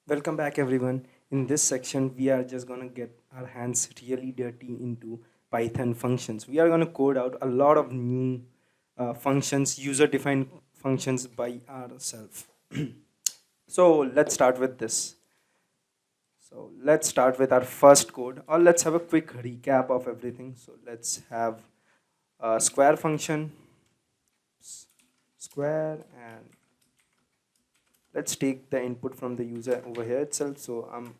Welcome back, everyone. In this section, we are just going to get our hands really dirty into Python functions. We are going to code out a lot of new functions, user-defined functions by ourselves. So let's start with this. So let's start with our first code, or let's have a quick recap of everything. So let's have a square function, square, and let's take the input from the user over here itself. So I'm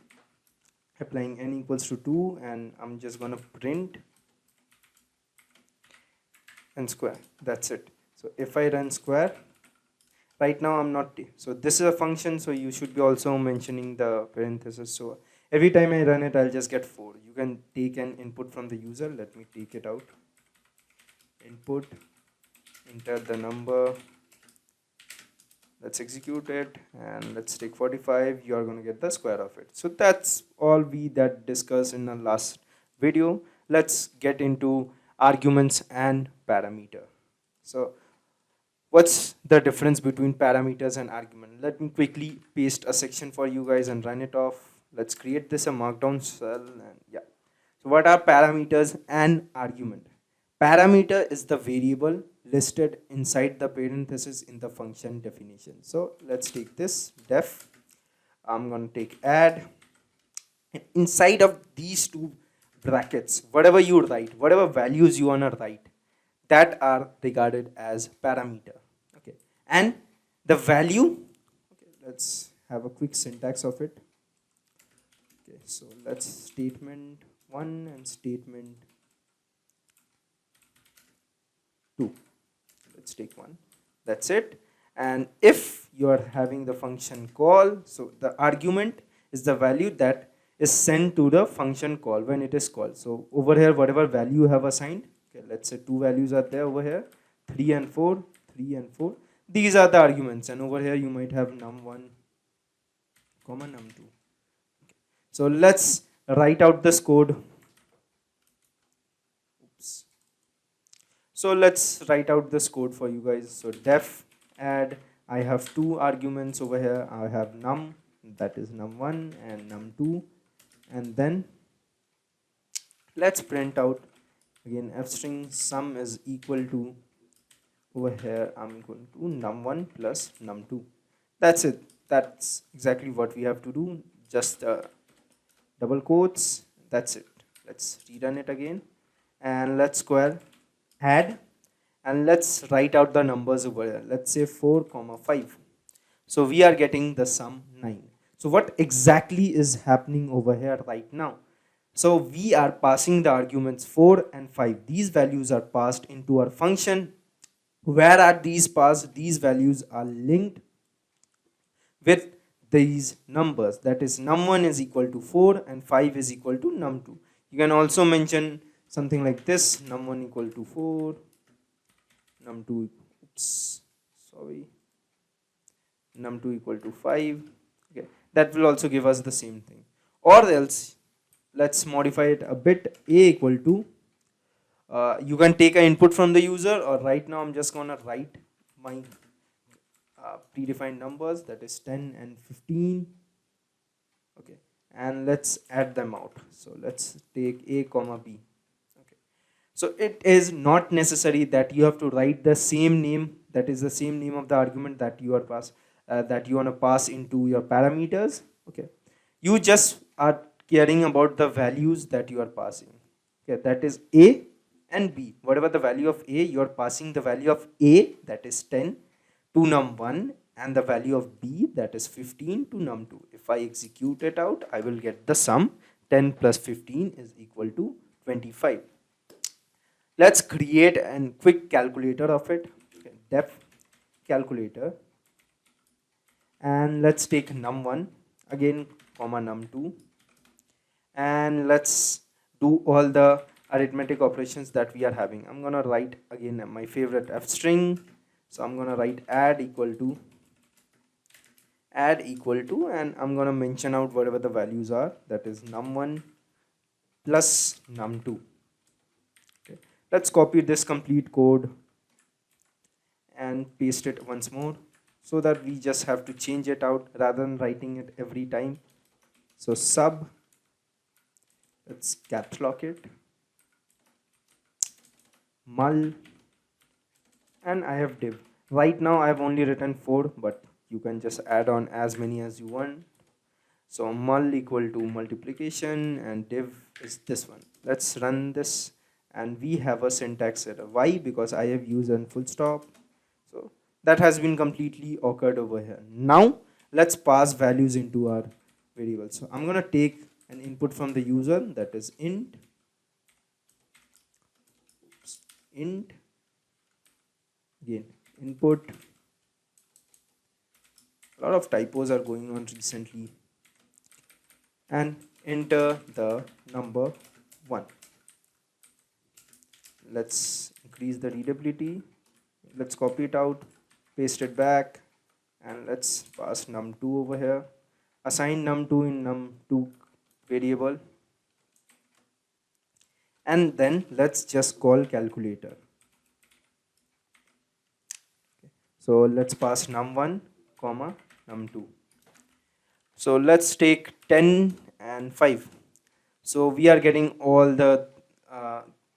applying n equals to 2 and I'm just going to print and square. That's it. So if I run square, right now I'm not, so this is a function, so you should be also mentioning the parenthesis. So every time I run it, I'll just get 4. You can take an input from the user. Let me take it out. Input, enter the number. Let's execute it and let's take 45. You are going to get the square of it. So that's all we that discussed in the last video. Let's get into arguments and parameter. So what's the difference between parameters and argument? Let me quickly paste a section for you guys and run it off. Let's create this a markdown cell and yeah. So what are parameters and argument? Parameter is the variable listed inside the parenthesis in the function definition. So let's take this def. I'm going to take add. And inside of these two brackets, whatever you write, whatever values you want to write, that are regarded as parameter. Okay. And the value, okay, let's have a quick syntax of it. Okay, so let's statement 1 and statement 2. Let's take 1. That's it. And if you are having the function call, so the argument is the value that is sent to the function call when it is called. So over here, whatever value you have assigned, okay, let's say 2 values are there over here, 3 and 4, 3 and 4. These are the arguments, and over here you might have num1 comma num2. Okay. So let's write out this code. Oops. So let's write out this code for you guys. So def add, I have 2 arguments over here. I have num, that is num1 and num2, and then let's print out again f string sum is equal to, over here I'm equal to num1 plus num2. That's it. That's exactly what we have to do. Just double quotes. That's it. Let's rerun it again and let's square add, and let's write out the numbers over here. Let's say 4 comma 5. So we are getting the sum 9. So what exactly is happening over here right now? So we are passing the arguments 4 and 5. These values are passed into our function. Where are these passed? These values are linked with these numbers. That is num1 is equal to 4 and 5 is equal to num2. You can also mention something like this: num1 equal to 4, num2, oops, sorry, num2 equal to 5. Okay, that will also give us the same thing. Or else, let's modify it a bit. A equal to, you can take an input from the user, or right now I'm just gonna write my predefined numbers, that is 10 and 15. Okay, and let's add them out. So let's take a comma b. Okay, so it is not necessary that you have to write the same name, that is the same name of the argument that you are that you want to pass into your parameters. Okay, you just are caring about the values that you are passing. Okay, that is a and b. Whatever the value of a, you are passing the value of a, that is 10, to num1, and the value of b, that is 15, to num2. If I execute it out, I will get the sum 10 plus 15 is equal to 25. Let's create a quick calculator of it. Okay, def calculator, and let's take num1 again comma num2, and let's do all the arithmetic operations that we are having. I'm gonna write again my favorite f string. So I'm gonna write add equal to, and I'm gonna mention out whatever the values are, that is num1 plus num2. Okay, let's copy this complete code and paste it once more. so that we just have to change it out rather than writing it every time. So sub, let's caps lock it, mul, and I have div. Right now I have only written 4, but you can just add on as many as you want. So mul equal to multiplication and div is this one. Let's run this and we have a syntax error. Why? Because I have used a full stop. So that has been completely occurred over here. Now let's pass values into our variable. So I'm gonna take an input from the user, that is int again input. A lot of typos are going on recently, and enter the number 1. Let's increase the readability. Let's copy it out, paste it back, and let's pass num2 over here. Assign num2 in num2 variable, and then let's just call calculator. So let's pass num1 comma num2. So let's take 10 and 5. So we are getting all the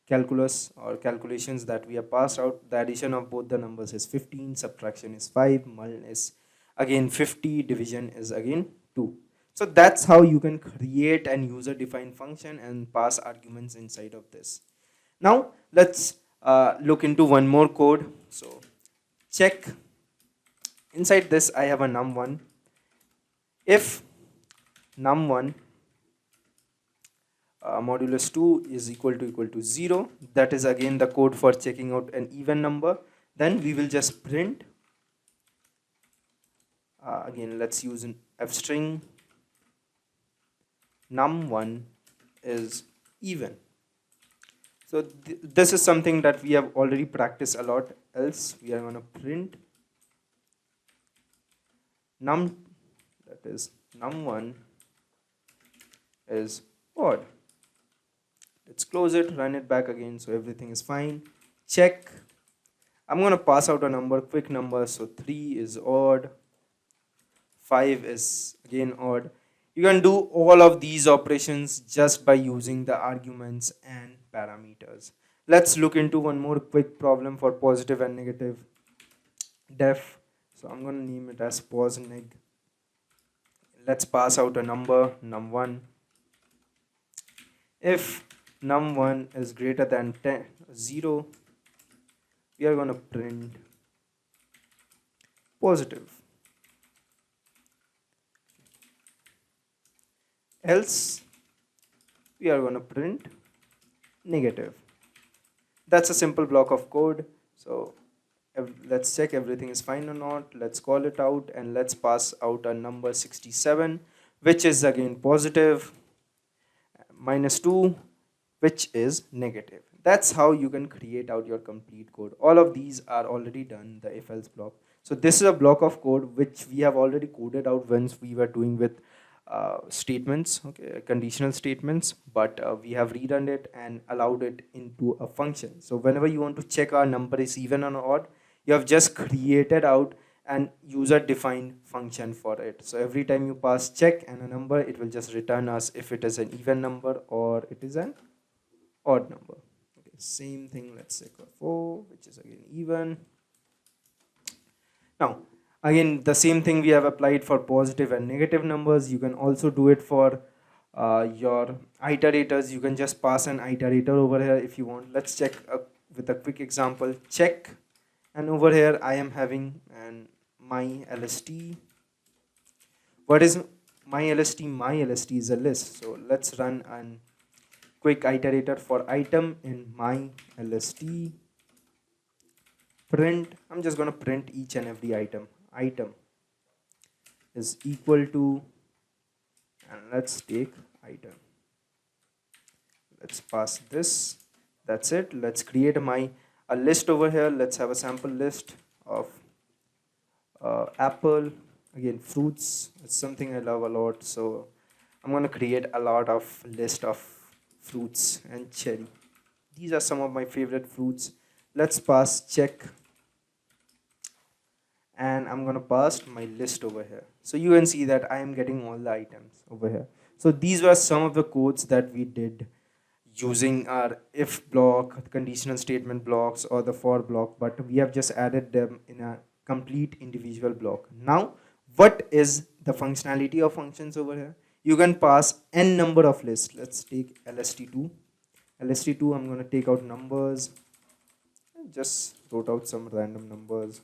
calculus or calculations that we have passed out. The addition of both the numbers is 15, subtraction is 5, mul is again 50, division is again 2. So that's how you can create an user defined function and pass arguments inside of this. Now let's look into one more code. So check, inside this I have a num1. If num1 modulus 2 is equal to 0, that is again the code for checking out an even number, then we will just print again, let's use an f string, num1 is even. So this is something that we have already practiced a lot. Else we are going to print num, that is num1 is odd. Let's close it, run it back again, so everything is fine. Check, I'm going to pass out a number, quick number. So 3 is odd, 5 is again odd. You can do all of these operations just by using the arguments and parameters. Let's look into one more quick problem for positive and negative def. So I'm going to name it as posneg. Let's pass out a number, num1. If num1 is greater than 0, we are going to print positive. Else we are going to print negative. That's a simple block of code. So let's check everything is fine or not. Let's call it out and let's pass out a number 67, which is again positive, minus 2, which is negative. That's how you can create out your complete code. All of these are already done, the if else block. So this is a block of code which we have already coded out once we were doing with statements, okay, conditional statements, but we have redone it and allowed it into a function. So whenever you want to check our number is even or odd, you have just created out an user defined function for it. So every time you pass check and a number, it will just return us if it is an even number or it is an odd number. Okay, same thing, let's say 4, which is again even. Now again, the same thing we have applied for positive and negative numbers. You can also do it for your iterators. You can just pass an iterator over here if you want. Let's check with a quick example. Check, and over here I am having an my LST. What is my LST? My LST is a list. So let's run an quick iterator for item in my LST. Print, I'm just going to print each and every item. Item is equal to, and let's take item. Let's pass this. That's it. Let's create a list over here. Let's have a sample list of apple. Again, fruits. It's something I love a lot. So I'm going to create a lot of list of fruits and cherry. These are some of my favorite fruits. Let's pass check. and I'm gonna pass my list over here. So you can see that I am getting all the items over here. So these were some of the codes that we did using our if block, conditional statement blocks, or the for block, but we have just added them in a complete individual block. Now, what is the functionality of functions over here? You can pass n number of lists. Let's take lst2. lst2, I'm going to take out numbers. Just wrote out some random numbers.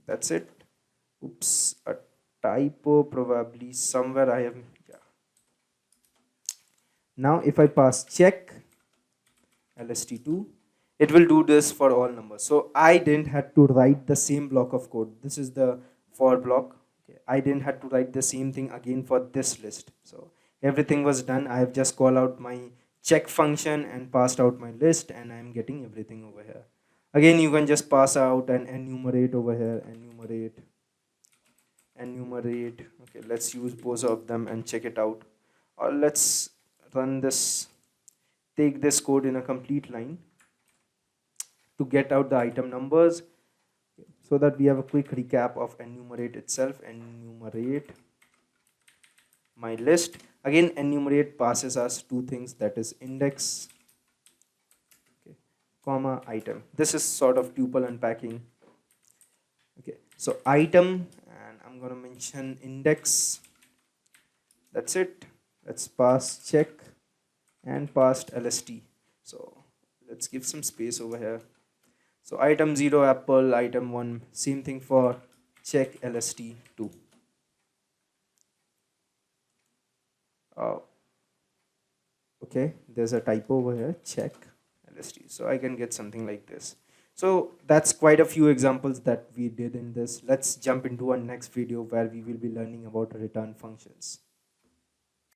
That's it. Oops, a typo probably somewhere I have. Yeah. Now if I pass check lst2, it will do this for all numbers. So I didn't have to write the same block of code. This is the for block. Okay. I didn't have to write the same thing again for this list. So everything was done. I have just called out my check function and passed out my list, and I'm getting everything over here. Again, you can just pass out and enumerate over here, enumerate. Okay, let's use both of them and check it out. Or let's run this, take this code in a complete line to get out the item numbers, so that we have a quick recap of enumerate itself. Enumerate my list. Again, enumerate passes us two things, that is index, okay, comma item. This is sort of tuple unpacking. Okay, so item, and I'm going to mention index. That's it. Let's pass check and passed lst. So let's give some space over here. So item 0 apple, item 1, same thing for check lst2. Okay, there's a typo over here, check lst. So I can get something like this. So that's quite a few examples that we did in this. Let's jump into our next video where we will be learning about return functions.